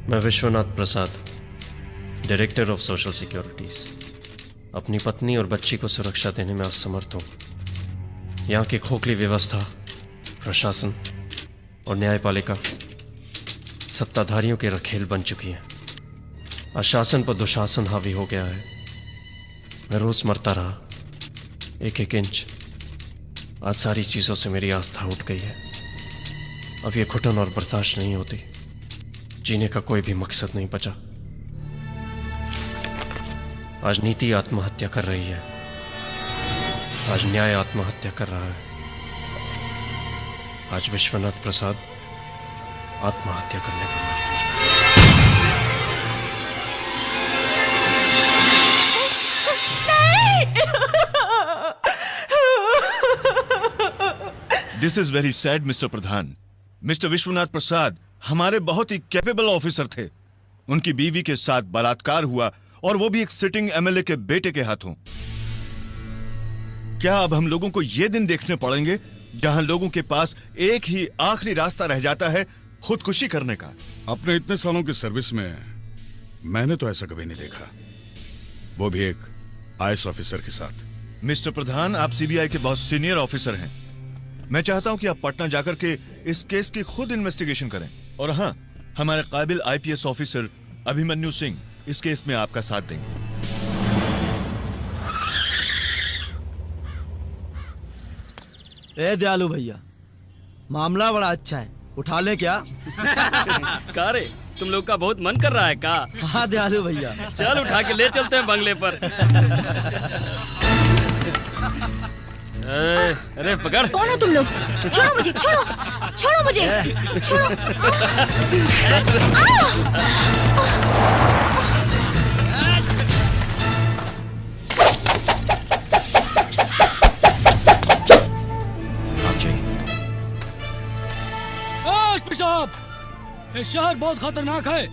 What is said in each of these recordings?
मैं विश्वनाथ प्रसाद, director of social securities, अपनी पत्नी और बच्ची को सुरक्षा देने में असमर्थ हूँ। यहाँ की खोखली व्यवस्था, प्रशासन और न्यायपालिका सत्ताधारियों के रखेल बन चुकी है। अशासन पर दुशासन हावी हो गया है। मैं रोज मरता रहा, एक एक इंच। आज सारी चीजों से मेरी आस्था उठ गई है। अब ये घुटन और बर्दाश्त नहीं होती। जीने का कोई भी मकसद नहीं बचा। आज नीति आत्महत्या कर रही है, आज न्याय आत्महत्या कर रहा है, आज विश्वनाथ प्रसाद आत्महत्या करने पर मजबूर। This is very sad mister Pradhan. Mister Vishwanath Prasad हमारे बहुत ही कैपेबल ऑफिसर थे। उनकी बीवी के साथ बलात्कार हुआ, और वो भी एक सिटिंग एमएलए के बेटे के हाथों। क्या अब हम लोगों को ये दिन देखने पड़ेंगे जहां लोगों के पास एक ही आखिरी रास्ता रह जाता है, खुदकुशी करने का? अपने इतने सालों की सर्विस में मैंने तो ऐसा कभी नहीं देखा, वो भी एक आईएएस ऑफिसर के साथ। मिस्टर प्रधान, आप सीबीआई के बहुत सीनियर ऑफिसर हैं। मैं चाहता हूं कि आप पटना जाकर के इस केस की खुद इन्वेस्टिगेशन करें। और हां, हमारे काबिल आईपीएस ऑफिसर अभिमन्यु सिंह इस केस में आपका साथ देंगे। ए दयालु भैया, मामला बड़ा अच्छा है, उठा ले क्या? का रे, तुम लोग का बहुत मन कर रहा है का? हाँ दयालु भैया, चल उठा के ले चलते हैं बंगले पर। अरे पकड़। कौन हो तुम लोग? छोड़ो मुझे, छोड़ो, छोड़ो मुझे, छोड़ो। साहब, ये शहर बहुत खतरनाक है।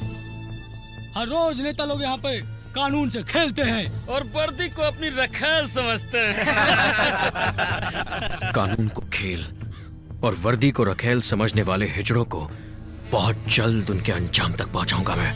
हर रोज नेता लोग यहाँ पे कानून से खेलते हैं और वर्दी को अपनी रखेल समझते हैं। कानून को खेल और वर्दी को रखेल समझने वाले हिजड़ों को बहुत जल्द उनके अंजाम तक पहुंचाऊंगा मैं।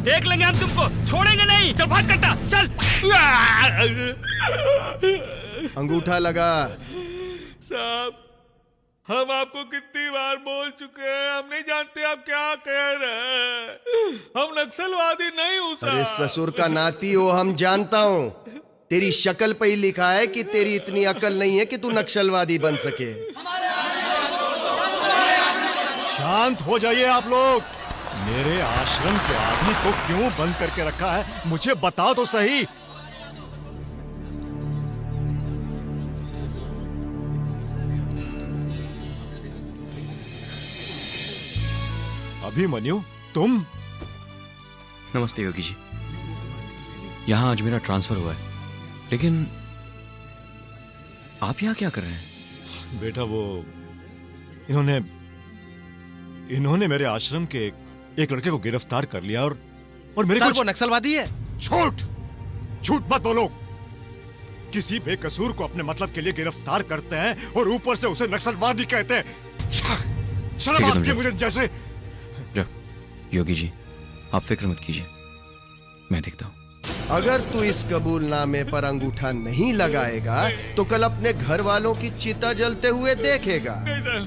देख लेंगे हम तुमको, छोड़ेंगे नहीं। चल भाग करता, चल। अंगूठा लगा। साहब, हम आपको कितनी बार बोल चुके हैं, हम नहीं जानते आप क्या कह रहे हैं। हम नक्सलवादी नहीं हूँ साहब। अरे ससुर का नाती हो, हम जानता हूँ। तेरी शक्ल पे ही लिखा है कि तेरी इतनी अकल नहीं है कि तू नक्सलवादी बन सके। शांत हो जाइए आप लोग। मेरे आश्रम के आदमी को क्यों बंद करके रखा है, मुझे बताओ तो सही। अभिमन्यु, तुम? नमस्ते योगी जी। यहाँ आज मेरा ट्रांसफर हुआ है, लेकिन आप यहाँ क्या कर रहे हैं? बेटा, वो इन्होंने मेरे आश्रम के एक लड़के को गिरफ्तार कर लिया और मेरे सर, वो नक्सलवादी है। झूठ मत बोलो। किसी बेकसूर को अपने मतलब के लिए गिरफ्तार करते हैं और ऊपर से उसे नक्सलवादी कहते हैं। शर्म आती है मुझे जैसे। योगी जी, आप फिक्र मत कीजिए, मैं देखता हूँ। अगर तू इस कबूलनामे पर अंगूठा नहीं लगाएगा तो कल अपने घर वालों की चिता जलते हुए देखेगा। नहीं सर,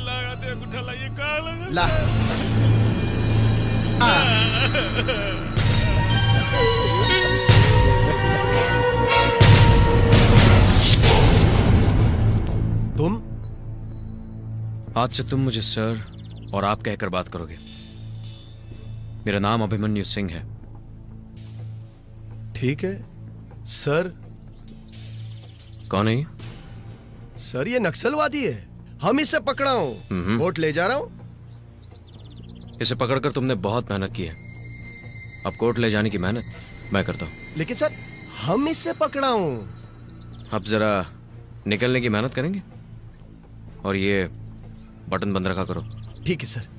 लगाते अंगूठा लाइए, कहाँ लगा? ला। तुम? आज से तुम मुझे सर और आप कहकर बात करोगे। मेरा नाम अभिमन्यु सिंह है। ठीक है सर। कौन है ये? सर ये नक्सलवादी है, हम इसे पकड़ा हूं, कोर्ट ले जा रहा हूं। इसे पकड़कर तुमने बहुत मेहनत की है, अब कोर्ट ले जाने की मेहनत मैं करता हूं। लेकिन सर हम इससे पकड़ा हूं। अब जरा निकलने की मेहनत करेंगे और ये बटन बंद रखा करो। ठीक है सर।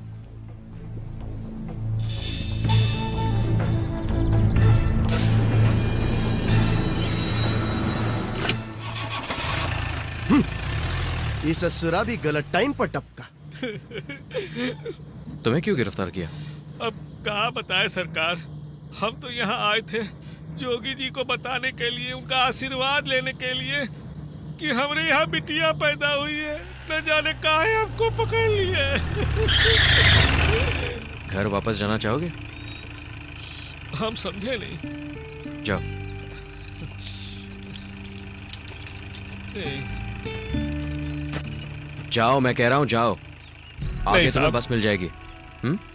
ये ससुरा भी गलत टाइम पर टपका। तुम्हें क्यों गिरफ्तार किया? अब कहाँ बताए सरकार, हम तो यहाँ आए थे जोगी जी को बताने के लिए, उनका आशीर्वाद लेने के लिए कि हमारे यहाँ बिटिया पैदा हुई है। न जाने काहे हमको पकड़ लिए। घर वापस जाना चाहोगे? हम समझे नहीं। जाओ। जाओ, मैं कह रहा हूँ जाओ, आगे तुम्हें बस मिल जाएगी।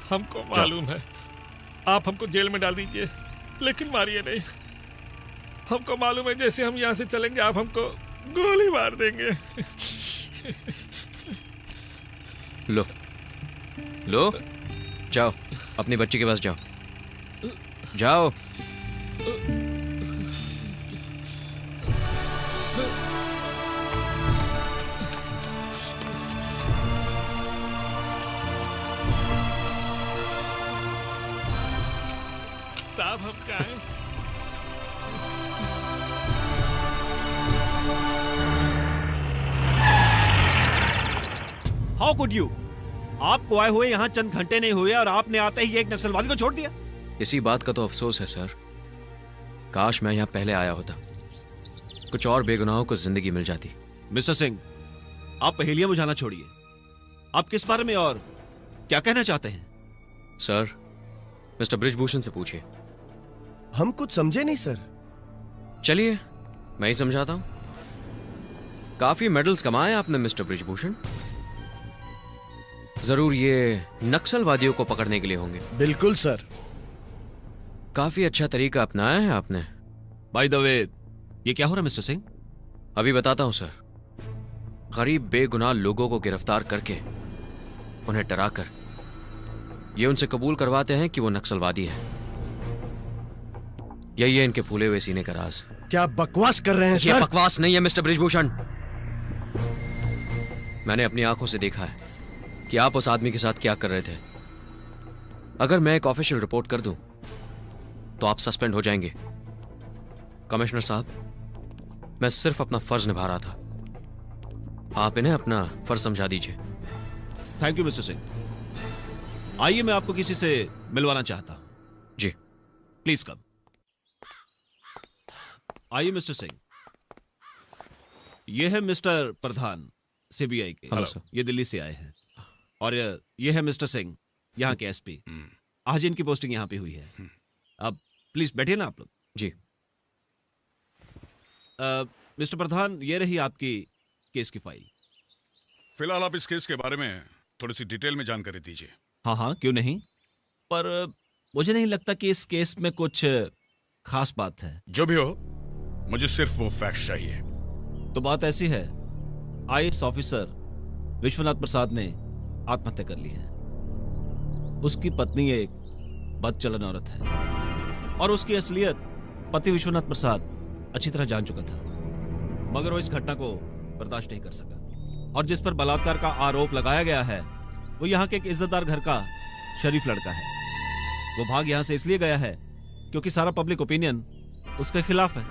हमको मालूम है, आप हमको जेल में डाल दीजिए लेकिन मारिए नहीं। हमको मालूम है जैसे हम यहाँ से चलेंगे आप हमको गोली मार देंगे। लो लो, जाओ अपनी बच्ची के पास जाओ, जाओ। साहब हम क्या है? How could you? आपको आए हुए यहाँ चंद घंटे नहीं हुए और आपने आते ही एक नक्सलवादी को छोड़ दिया। इसी बात का तो अफसोस है सर, काश मैं यहाँ पहले आया होता, कुछ और बेगुनाहों को जिंदगी मिल जाती। मिस्टर सिंह, आप पहेलियां बुझाना छोड़िए, आप किस बारे में और क्या कहना चाहते हैं? सर मिस्टर ब्रिजभूषण से पूछिए। हम कुछ समझे नहीं सर। चलिए मैं ही समझाता हूं। काफी मेडल्स कमाए आपने मिस्टर ब्रिजभूषण, जरूर ये नक्सलवादियों को पकड़ने के लिए होंगे। बिल्कुल सर। काफी अच्छा तरीका अपनाया है आपने। बाय द वे, ये क्या हो रहा है मिस्टर सिंह? अभी बताता हूं सर। गरीब बेगुनाह लोगों को गिरफ्तार करके उन्हें डराकर ये उनसे कबूल करवाते हैं कि वो नक्सलवादी है। यही है इनके फूले हुए सीने का राज। क्या बकवास कर रहे हैं सर? ये बकवास नहीं है मिस्टर ब्रिजभूषण, मैंने अपनी आंखों से देखा है कि आप उस आदमी के साथ क्या कर रहे थे। अगर मैं एक ऑफिशियल रिपोर्ट कर दूं तो आप सस्पेंड हो जाएंगे। कमिश्नर साहब, मैं सिर्फ अपना फर्ज निभा रहा था, आप इन्हें अपना फर्ज समझा दीजिए। Thank you mister Singh. आइए, मैं आपको किसी से मिलवाना चाहता हूं। जी प्लीज कम। आइए मिस्टर सिंह, ये है मिस्टर प्रधान सीबीआई के। Hello sir. ये दिल्ली से आए हैं। और ये है मिस्टर सिंह, यहाँ के एसपी। आज इनकी पोस्टिंग यहाँ पे हुई है। अब प्लीज बैठिए ना आप लोग। जी। मिस्टर प्रधान, ये रही आपकी केस की फाइल। फिलहाल आप इस केस के बारे में थोड़ी सी डिटेल में जानकारी दीजिए। हाँ हाँ, क्यों नहीं, पर मुझे नहीं लगता कि इस केस में कुछ खास बात है। जो भी हो, मुझे सिर्फ वो फैक्ट चाहिए। तो बात ऐसी है, आईएएस ऑफिसर विश्वनाथ प्रसाद ने आत्महत्या कर ली है। उसकी पत्नी एक बदचलन औरत है और उसकी असलियत पति विश्वनाथ प्रसाद अच्छी तरह जान चुका था, मगर वो इस घटना को बर्दाश्त नहीं कर सका और जिस पर बलात्कार का आरोप लगाया गया है वो यहाँ के एक इज्जतदार घर का शरीफ लड़का है। वो भाग यहाँ से इसलिए गया है क्योंकि सारा पब्लिक ओपिनियन उसके खिलाफ है।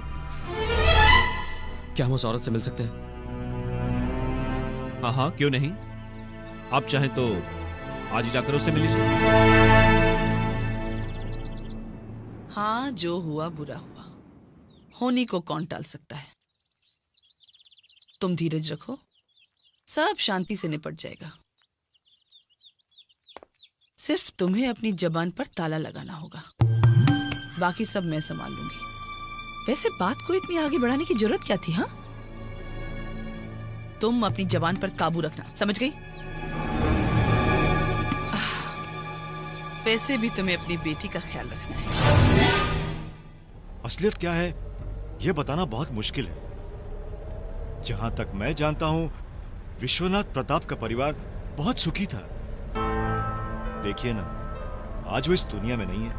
क्या हम उस औरत से मिल सकते हैं? हाँ हाँ, क्यों नहीं, आप चाहें तो आज ही जाकर उससे मिल लीजिए। हाँ, जो हुआ बुरा हुआ। होनी को कौन टाल सकता है। तुम धीरज रखो, सब शांति से निपट जाएगा। सिर्फ तुम्हें अपनी जबान पर ताला लगाना होगा, बाकी सब मैं संभाल लूंगी। वैसे बात को इतनी आगे बढ़ाने की जरूरत क्या थी? हाँ, तुम अपनी जबान पर काबू रखना, समझ गई? वैसे भी तुम्हें अपनी बेटी का ख्याल रखना है। असलियत क्या है यह बताना बहुत मुश्किल है। जहां तक मैं जानता हूं, विश्वनाथ प्रताप का परिवार बहुत सुखी था। देखिए ना, आज वो इस दुनिया में नहीं है।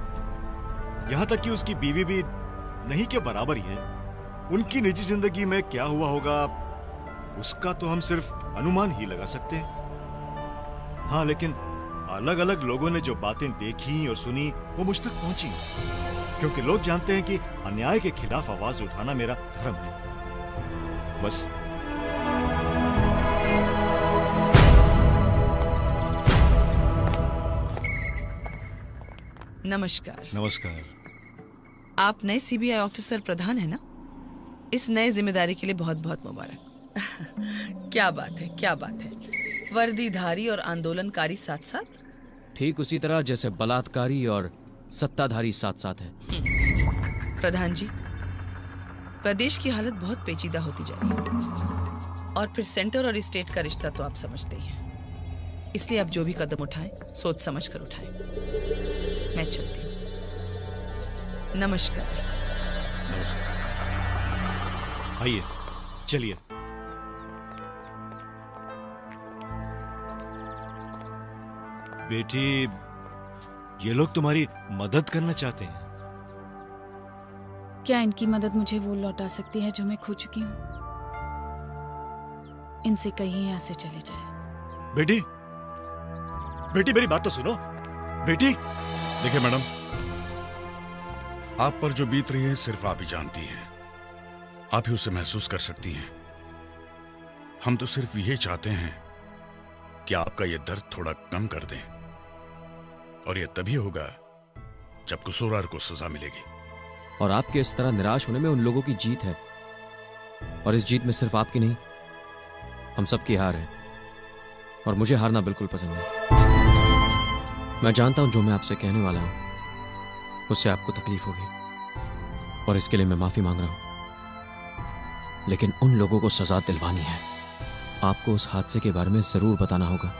यहां तक कि उसकी बीवी भी नहीं के बराबर ही है। उनकी निजी जिंदगी में क्या हुआ होगा, उसका तो हम सिर्फ अनुमान ही लगा सकते हैं। हाँ, लेकिन अलग अलग लोगों ने जो बातें देखी और सुनी वो मुझ तक पहुंची, क्योंकि लोग जानते हैं कि अन्याय के खिलाफ आवाज उठाना मेरा धर्म है। बस नमस्कार। नमस्कार। आप नए सीबीआई ऑफिसर प्रधान है ना? इस नए जिम्मेदारी के लिए बहुत बहुत मुबारक। क्या बात है, क्या बात है। वर्दीधारी और आंदोलनकारी साथ साथ? ठीक उसी तरह जैसे बलात्कारी और सत्ताधारी साथ साथ है। प्रधान जी, प्रदेश की हालत बहुत पेचीदा होती जा रही है, और फिर सेंटर और स्टेट का रिश्ता तो आप समझते ही हैं। इसलिए आप जो भी कदम उठाएं, सोच समझ कर उठाएं। मैं चलती हूँ। नमस्कार। नमस्कार। आइए, चलिए। बेटी, ये लोग तुम्हारी मदद करना चाहते हैं। क्या इनकी मदद मुझे वो लौटा सकती है जो मैं खो चुकी हूँ? इनसे कहीं यहाँ से चले जाए। बेटी, बेटी मेरी बात तो सुनो। बेटी, देखिए मैडम, आप पर जो बीत रही है सिर्फ आप ही जानती हैं। आप ही उसे महसूस कर सकती हैं। हम तो सिर्फ ये चाहते हैं कि आपका ये दर्द थोड़ा कम कर दें, और ये तभी होगा जब कसूरवार को सजा मिलेगी। और आपके इस तरह निराश होने में उन लोगों की जीत है, और इस जीत में सिर्फ आपकी नहीं, हम सबकी हार है। और मुझे हारना बिल्कुल पसंद है। मैं जानता हूं जो मैं आपसे कहने वाला हूं उससे आपको तकलीफ होगी, और इसके लिए मैं माफी मांग रहा हूं। लेकिन उन लोगों को सजा दिलवानी है। आपको उस हादसे के बारे में जरूर बताना होगा।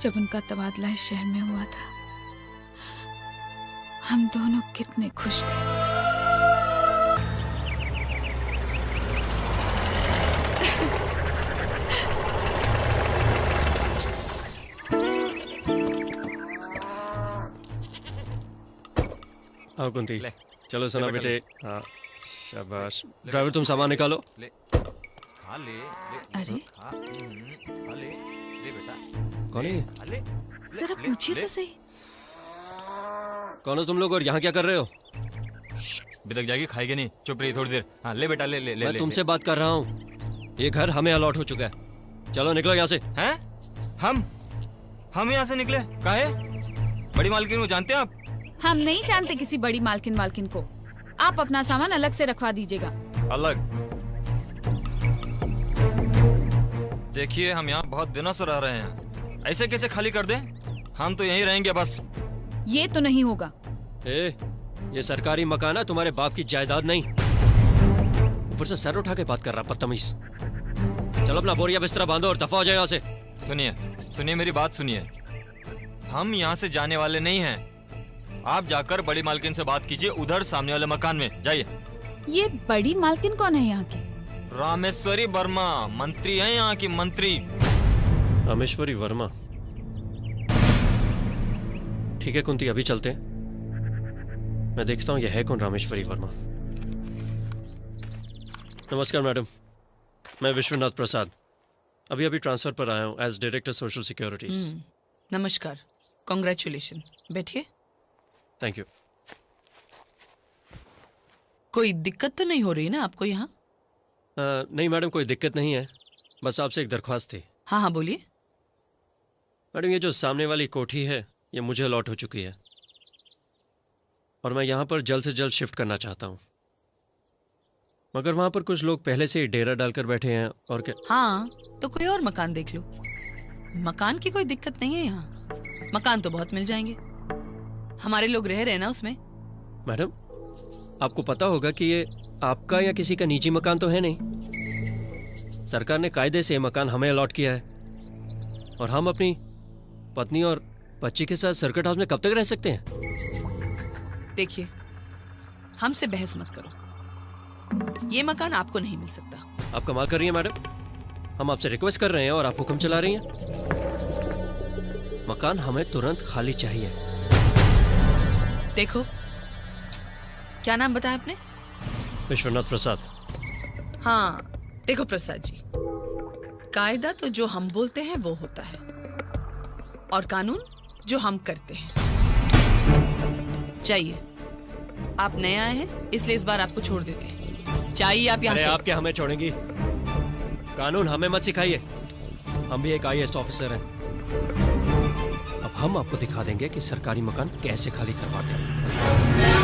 जब उनका तबादला इस शहर में हुआ था, हम दोनों कितने खुश थे। हाँ कुंती, चलो सुना बेटे। हाँ शाबाश। ड्राइवर तुम सामान निकालो। अरे कौन है? जरा पूछिए तो सही। कौन हो तुम लोग और यहाँ क्या कर रहे हो? बिलक जाएगी, खाएगी नहीं। चुप रही थोड़ी देर। हाँ ले बेटा, ले ले ले। मैं तुमसे बात कर रहा हूँ। ये घर हमें अलॉट हो चुका है। चलो निकलो यहाँ से। हैं? हम यहाँ से निकले? काहे? बड़ी मालकिन को जानते हैं आप? हम नहीं जानते किसी बड़ी मालकिन को। आप अपना सामान अलग से रखवा दीजिएगा। अलग? देखिए, हम यहाँ बहुत दिनों से रह रहे हैं, ऐसे कैसे खाली कर दें? हम तो यहीं रहेंगे बस। ये तो नहीं होगा। ये सरकारी मकान है, तुम्हारे बाप की जायदाद नहीं। ऊपर से सर उठा के बात कर रहा, बदतमीज। चलो अपना बोरिया बिस्तरा बांधो और दफा हो जाए यहाँ से। सुनिए मेरी बात सुनिए। हम यहाँ से जाने वाले नहीं हैं। आप जाकर बड़ी मालकिन से बात कीजिए, उधर सामने वाले मकान में जाइए। ये बड़ी मालकिन कौन है यहाँ की? रामेश्वरी वर्मा, मंत्री हैं यहाँ की, मंत्री। रामेश्वरी वर्मा? ठीक है कुंती, अभी चलते हैं। मैं देखता हूँ यह है कौन रामेश्वरी वर्मा। नमस्कार मैडम, मैं विश्वनाथ प्रसाद। अभी ट्रांसफर पर आया हूँ एज डायरेक्टर सोशल सिक्योरिटीज। नमस्कार, कॉन्ग्रेचुलेशन। बैठिए। Thank you. कोई दिक्कत तो नहीं हो रही ना आपको यहाँ? नहीं मैडम, कोई दिक्कत नहीं है, बस आपसे एक दरख्वास्त थी। हाँ हाँ बोलिए। मैडम, ये जो सामने वाली कोठी है ये मुझे अलॉट हो चुकी है और मैं यहाँ पर जल्द से जल्द शिफ्ट करना चाहता हूँ, मगर वहाँ पर कुछ लोग पहले से ही डेरा डालकर बैठे हैं। और क्या? हाँ तो कोई और मकान देख लो। मकान की कोई दिक्कत नहीं है यहाँ, मकान तो बहुत मिल जाएंगे, हमारे लोग रह रहे हैं ना उसमें। मैडम, आपको पता होगा कि ये आपका या किसी का निजी मकान तो है नहीं। सरकार ने कायदे से ये मकान हमें अलॉट किया है और हम अपनी पत्नी और बच्ची के साथ सर्किट हाउस में कब तक रह सकते हैं? देखिए, हमसे बहस मत करो, ये मकान आपको नहीं मिल सकता। आप कमाल कर रही हैं मैडम, हम आपसे रिक्वेस्ट कर रहे हैं और आप हुक्म चला रही हैं। मकान हमें तुरंत खाली चाहिए। देखो, क्या नाम बताया आपने? विश्वनाथ प्रसाद। हाँ देखो प्रसाद जी, कायदा तो जो हम बोलते हैं वो होता है और कानून जो हम करते हैं। चाहिए, आप नए आए हैं इसलिए इस बार आपको छोड़ देते हैं। चाहिए आप यहाँ से। आप क्या हमें छोड़ेंगी? कानून हमें मत सिखाइए, हम भी एक IAS ऑफिसर हैं। अब हम आपको दिखा देंगे कि सरकारी मकान कैसे खाली करवाते हैं।